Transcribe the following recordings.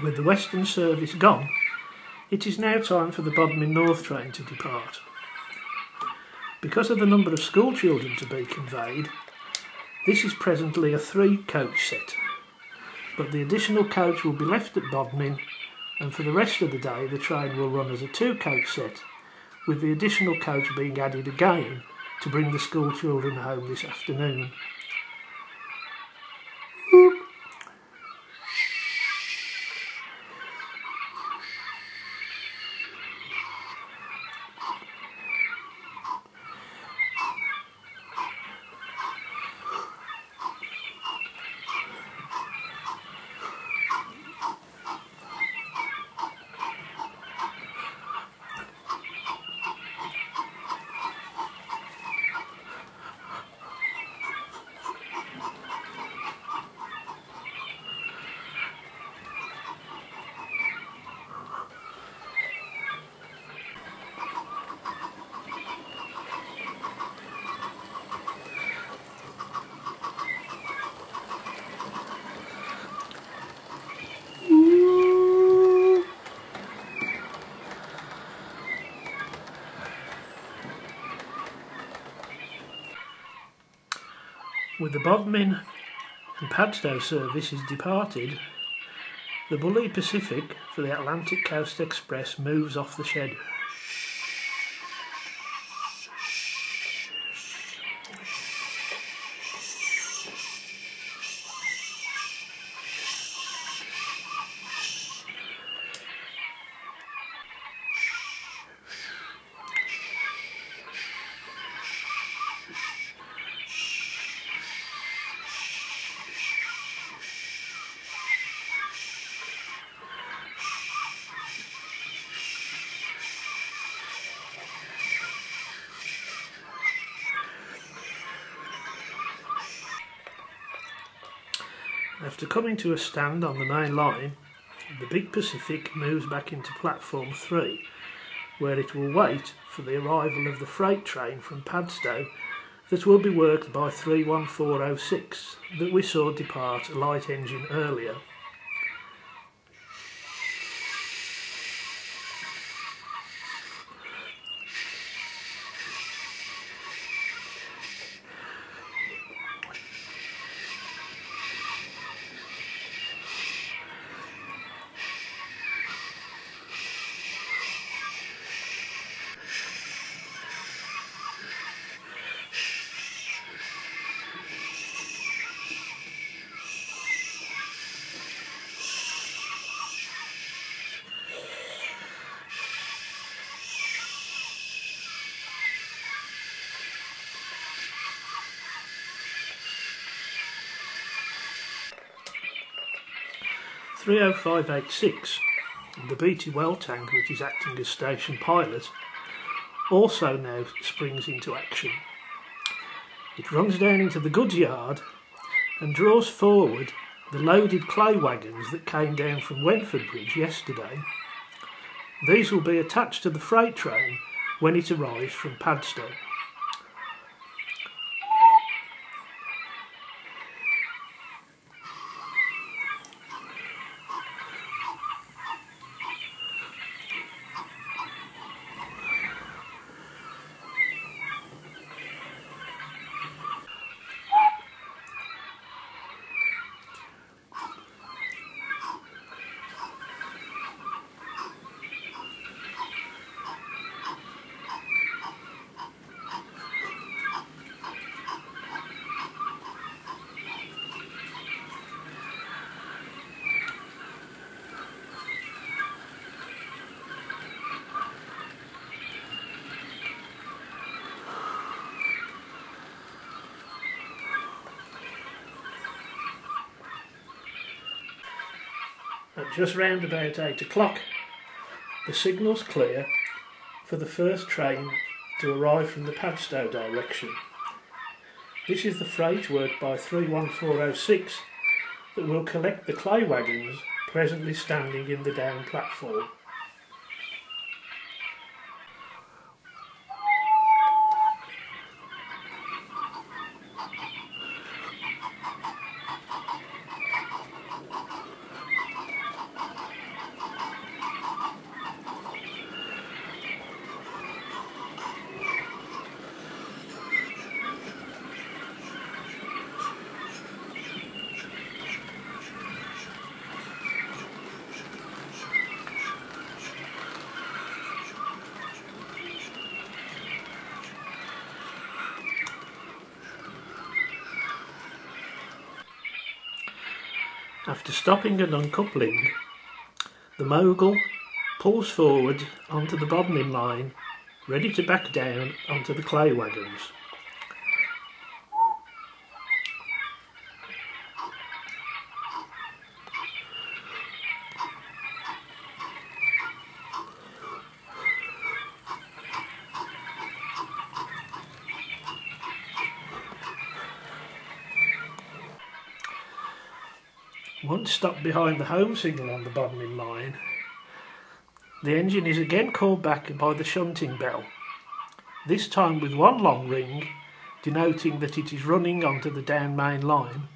With the western service gone, it is now time for the Bodmin North train to depart. Because of the number of school children to be conveyed, this is presently a 3-coach set, but the additional coach will be left at Bodmin, and for the rest of the day the train will run as a 2-coach set, with the additional coach being added again to bring the school children home this afternoon. With the Bodmin and Padstow services departed, the Bully Pacific for the Atlantic Coast Express moves off the shed. After coming to a stand on the main line, the Big Pacific moves back into platform 3, where it will wait for the arrival of the freight train from Padstow that will be worked by 31406 that we saw depart a light engine earlier. .30586, the Beatty well tank that is acting as station pilot, also now springs into action. It runs down into the goods yard and draws forward the loaded clay wagons that came down from Wentford Bridge yesterday. These will be attached to the freight train when it arrives from Padstow. At just round about 8 o'clock, the signal's clear for the first train to arrive from the Padstow direction. This is the freight worked by 31406 that will collect the clay wagons presently standing in the down platform. After stopping and uncoupling, the mogul pulls forward onto the bobbin line, ready to back down onto the clay wagons. Once stopped behind the home signal on the bobbin line, the engine is again called back by the shunting bell, this time with one long ring denoting that it is running onto the down main line.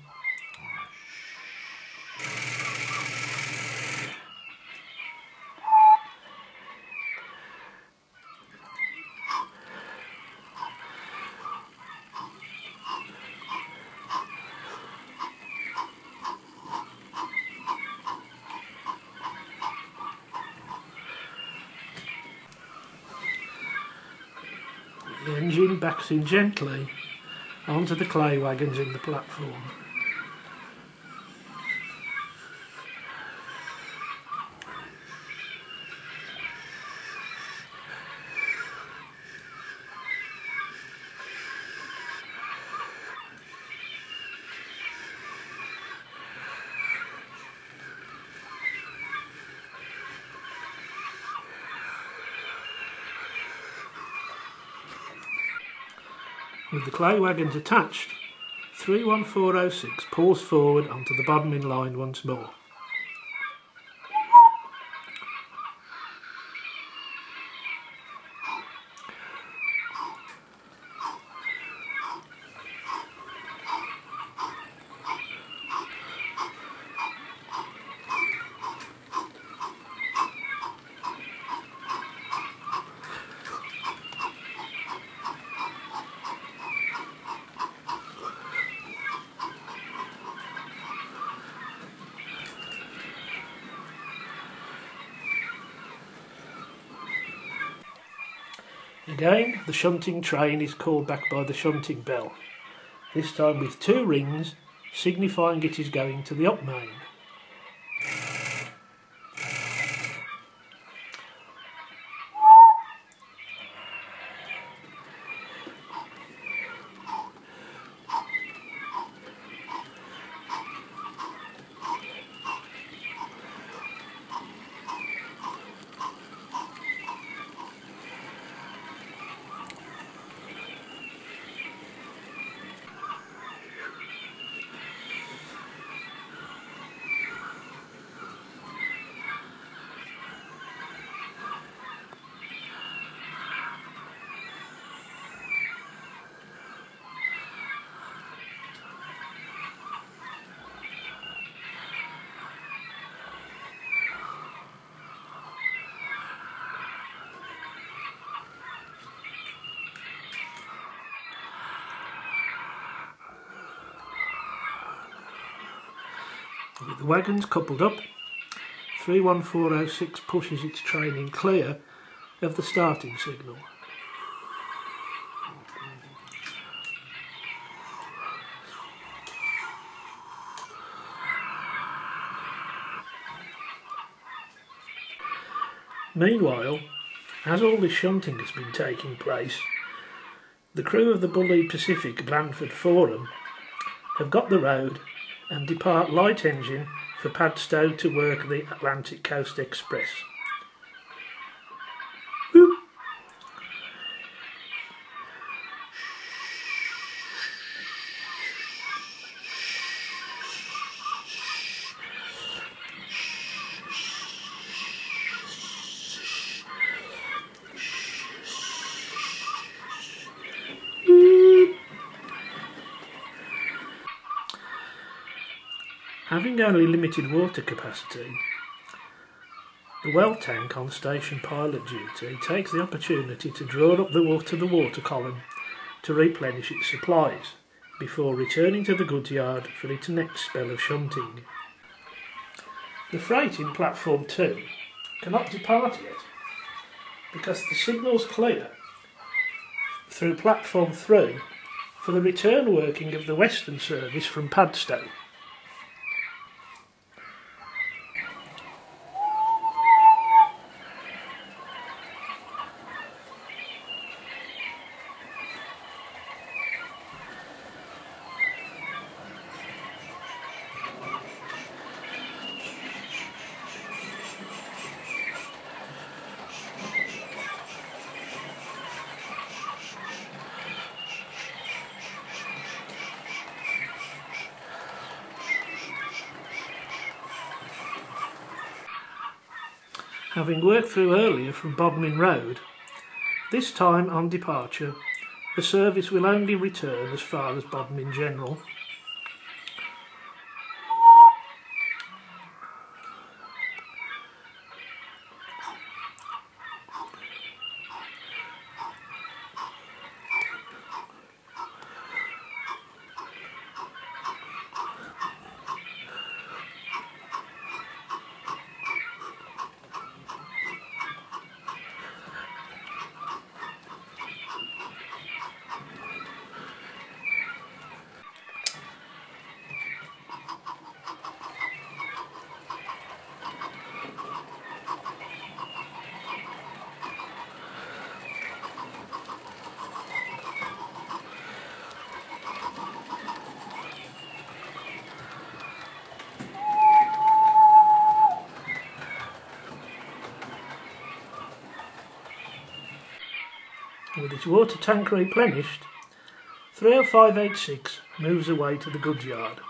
The engine backs in gently onto the clay wagons in the platform. With the clay wagons attached, 31406 pulls forward onto the bobbin line once more. Again, the shunting train is called back by the shunting bell, this time with two rings signifying it is going to the up main. With the wagons coupled up, 31406 pushes its train in clear of the starting signal. Meanwhile, as all this shunting has been taking place, the crew of the Bulleid Pacific Blandford Forum have got the road and depart light engine for Padstow to work the Atlantic Coast Express. Woo. Having only limited water capacity, the well tank on station pilot duty takes the opportunity to draw up the water column to replenish its supplies before returning to the goods yard for its next spell of shunting. The freight in platform 2 cannot depart yet because the signal's clear through platform 3 for the return working of the Western service from Padstow. Having worked through earlier from Bodmin Road, this time on departure the service will only return as far as Bodmin General. With its water tank replenished, 30586 moves away to the goods yard.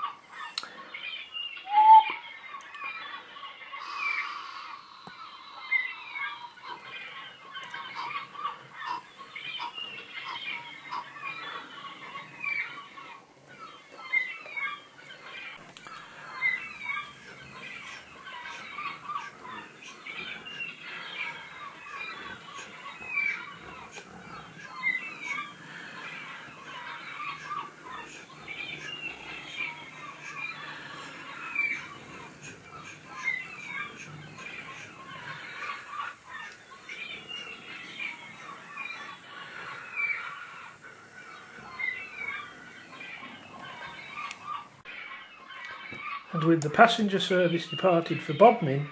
And with the passenger service departed for Bodmin,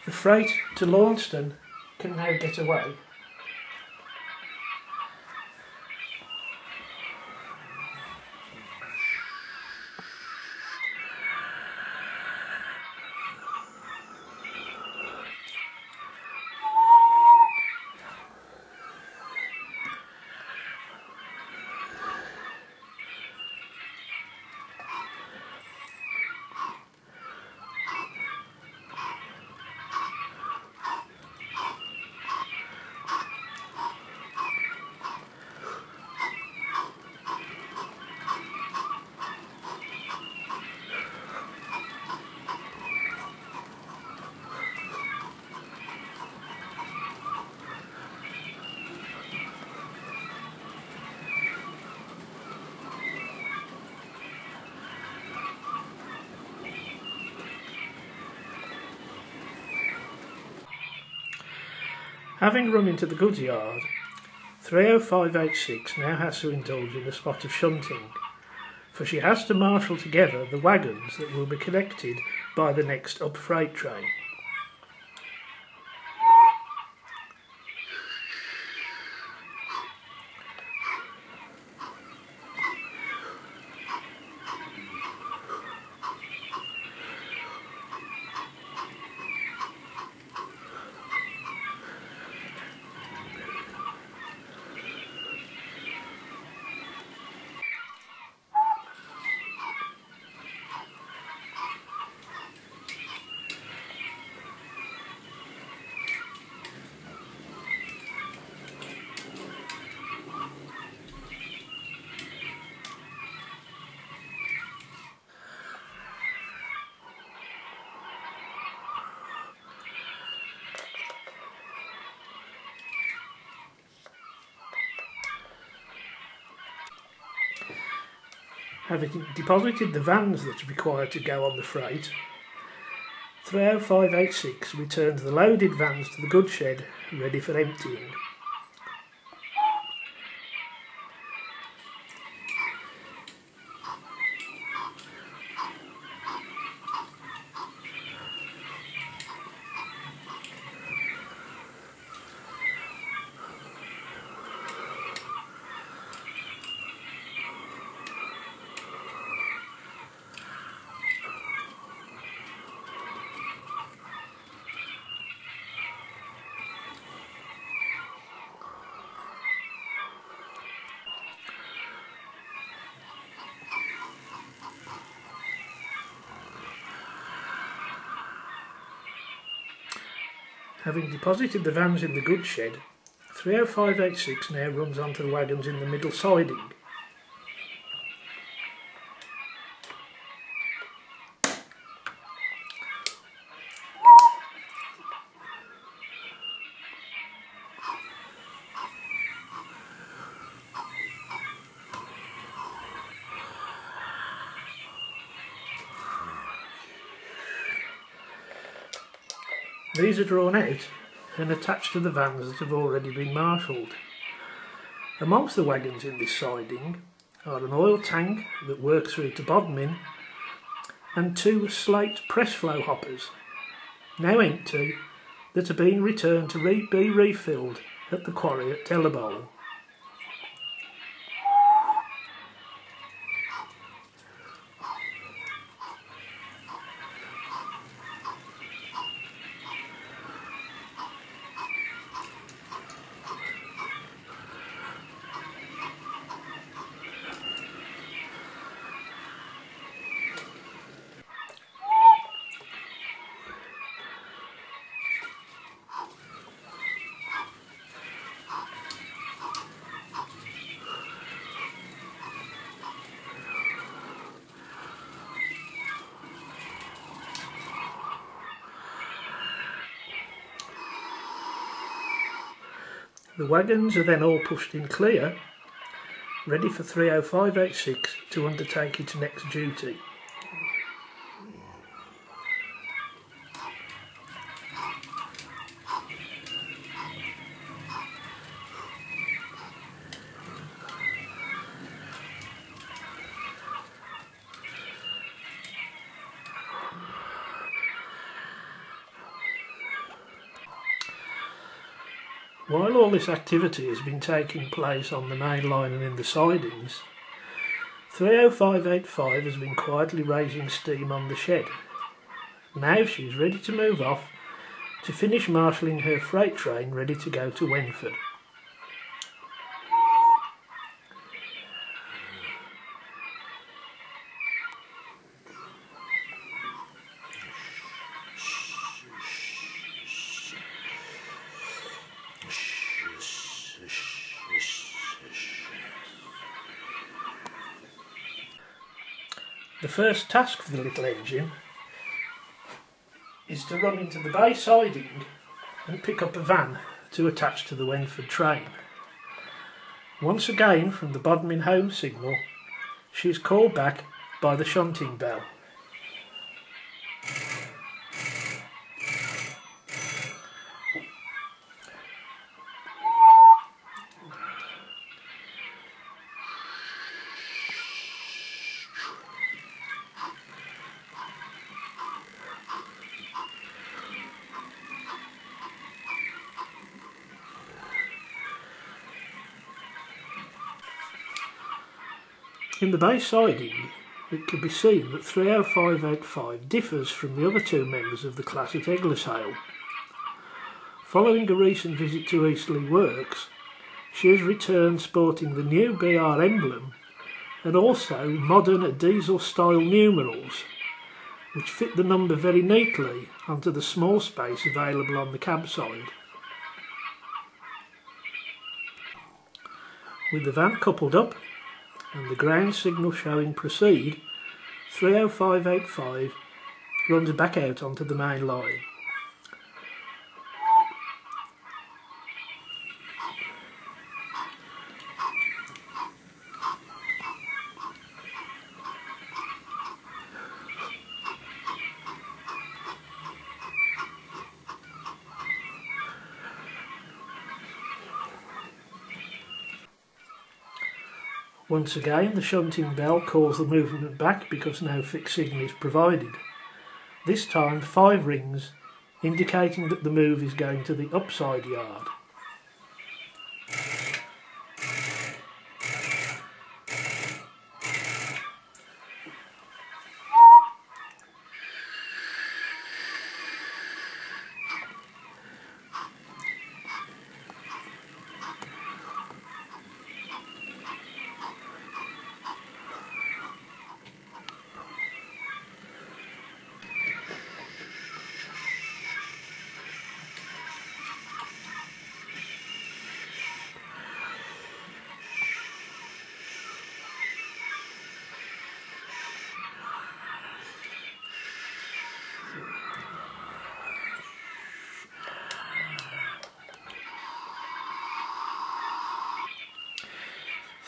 the freight to Launceston can now get away. Having run into the goods yard, 30586 now has to indulge in a spot of shunting, for she has to marshal together the wagons that will be connected by the next up freight train. Having deposited the vans that are required to go on the freight, 30586 returns the loaded vans to the goods shed, ready for emptying. Having deposited the vans in the goods shed, 30586 now runs onto the wagons in the middle siding. These are drawn out and attached to the vans that have already been marshalled. Amongst the wagons in this siding are an oil tank that works through to Bodmin and 2 slate press flow hoppers, now empty, that are being returned to be refilled at the quarry at Tellerbowl. The wagons are then all pushed in clear, ready for 30586 to undertake its next duty. While all this activity has been taking place on the main line and in the sidings, 30585 has been quietly raising steam on the shed. Now she is ready to move off to finish marshalling her freight train ready to go to Wenford. The first task for the little engine is to run into the bay siding and pick up a van to attach to the Wenford train. Once again, from the Bodmin home signal, she is called back by the shunting bell. In the bay siding, it can be seen that 30585 differs from the other 2 members of the class at Egloshayle. Following a recent visit to Eastleigh Works, she has returned sporting the new BR emblem and also modern diesel-style numerals, which fit the number very neatly onto the small space available on the cab side. With the van coupled up and the ground signal showing proceed, 30585 runs back out onto the main line. Once again, the shunting bell calls the movement back because no fixed signal is provided. This time 5 rings, indicating that the move is going to the upside yard.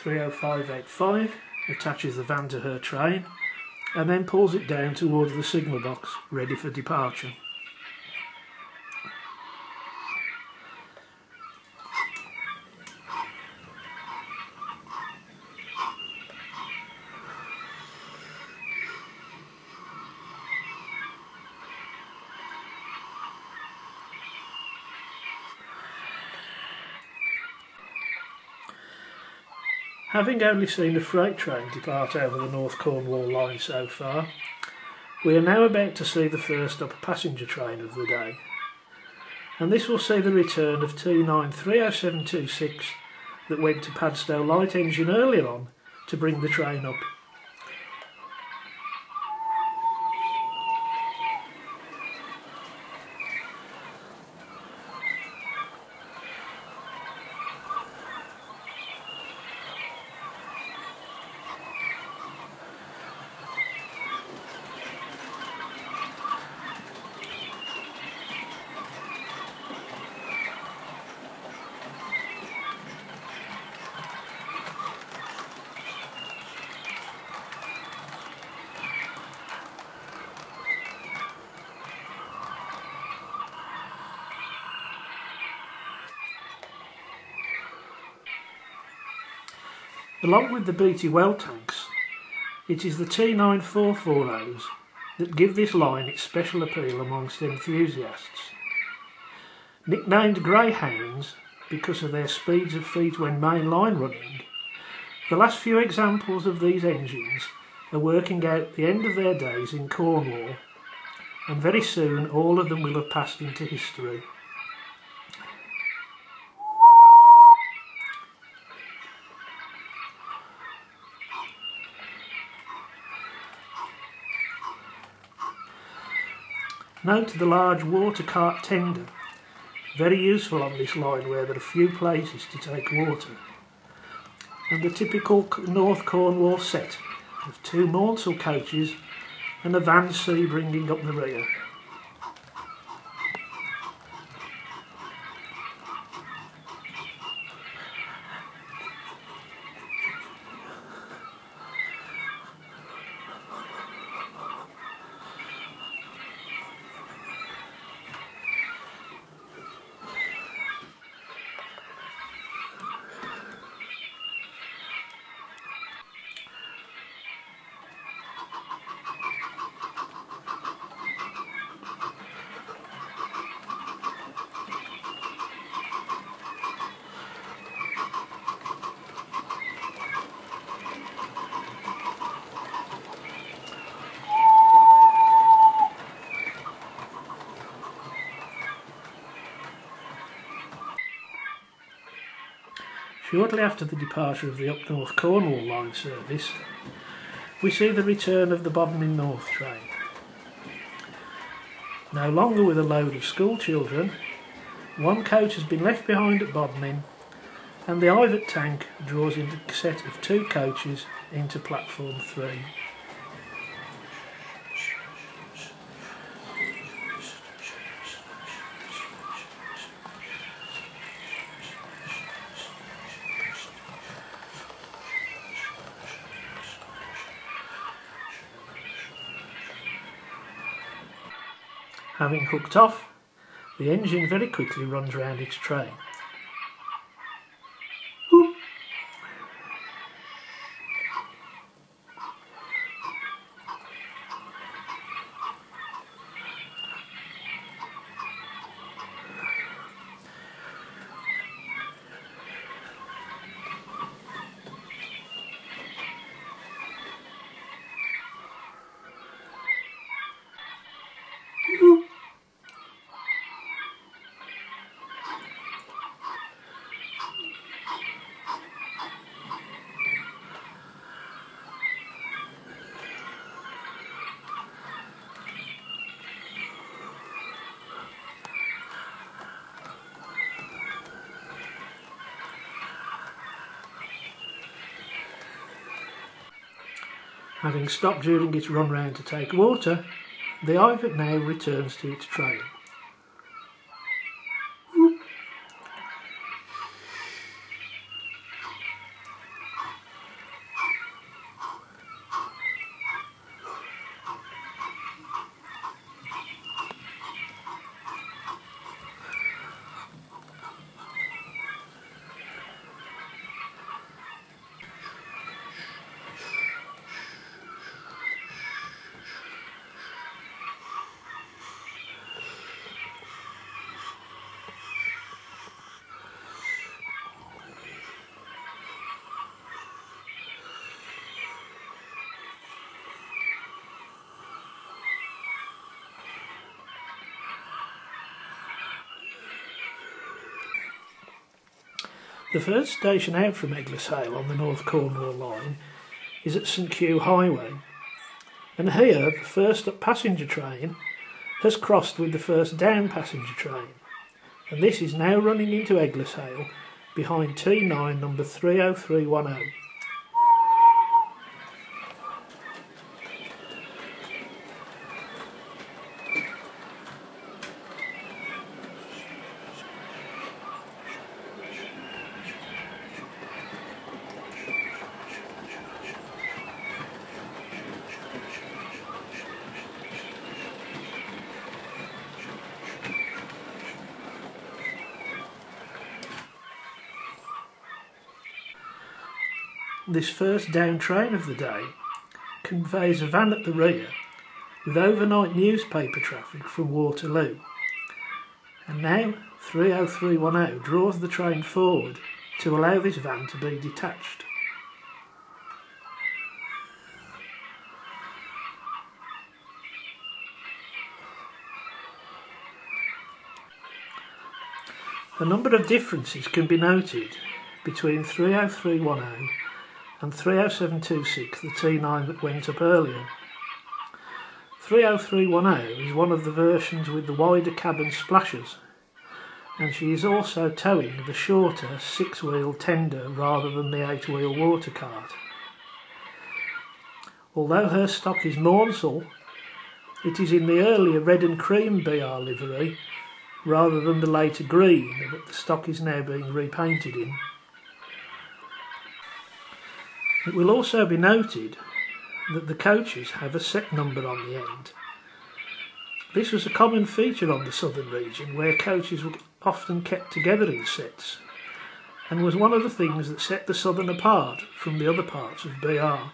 30585, attaches the van to her train and then pulls it down towards the signal box, ready for departure. Having only seen a freight train depart over the North Cornwall line so far, we are now about to see the first upper passenger train of the day, and this will see the return of T9 30726 that went to Padstow Light Engine earlier on to bring the train up. Along with the BT well tanks, it is the T9 440s that give this line its special appeal amongst enthusiasts. Nicknamed greyhounds because of their speeds of feet when main line running, the last few examples of these engines are working out the end of their days in Cornwall, and very soon all of them will have passed into history. Note the large water cart tender, very useful on this line where there are few places to take water, and the typical North Cornwall set of 2 Maunsell coaches and a van C bringing up the rear. Shortly after the departure of the Up North Cornwall line service, we see the return of the Bodmin North train. No longer with a load of school children, one coach has been left behind at Bodmin, and the Ivet tank draws in a set of 2 coaches into platform 3. Having hooked off, the engine very quickly runs round its train. Having stopped during its run round to take water, the Ivet now returns to its train. The first station out from Egloshayle on the North Cornwall line is at St Kew Highway, and here the first up passenger train has crossed with the first down passenger train, and this is now running into Egloshayle behind T9 number 30310. This first down train of the day conveys a van at the rear with overnight newspaper traffic from Waterloo. And now 30310 draws the train forward to allow this van to be detached. A number of differences can be noted between 30310 and 30726, the T9 that went up earlier. 30310 is one of the versions with the wider cabin splashers, and she is also towing the shorter 6-wheel tender rather than the 8-wheel water cart. Although her stock is Mornsel, it is in the earlier red and cream BR livery rather than the later green that the stock is now being repainted in. It will also be noted that the coaches have a set number on the end. This was a common feature on the southern region, where coaches were often kept together in sets, and was one of the things that set the southern apart from the other parts of BR.